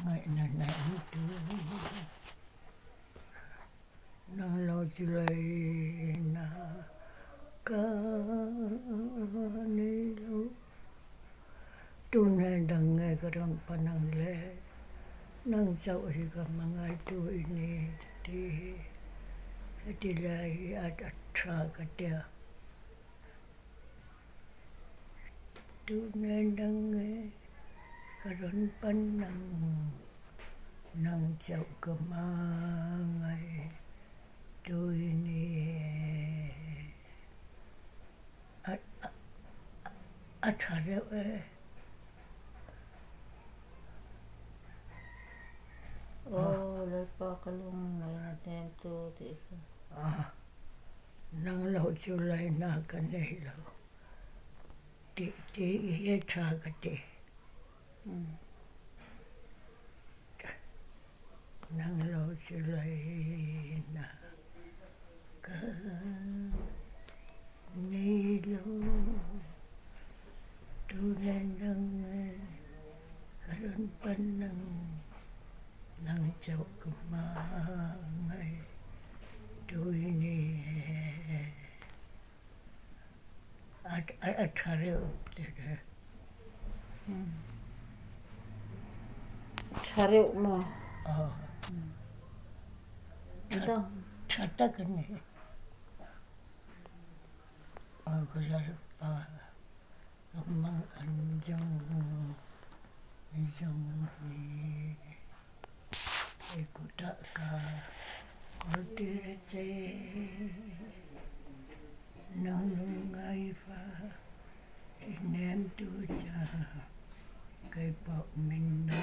ngày này này tu nang lo chulai na ka ni lo tu này đằng ngày cái rong panang le nang chau hi ka mangai tu ini ti lai at tra ka tia tu này đằng ngày cái rong panang nang chau ka mangai tu ini at hare le pa kalung ngai na tem tu ti nang lo chulai na ka nei lo ti ye tra ka ti nang lo chulai na ka nei lo tu nên nang karon panang nang chau ka mangai tu ini at hare upte chare ma ita chata kane agular pa mang anjong ni ikuta ka kortire se nang ngai fa nem tu cha kai pa min no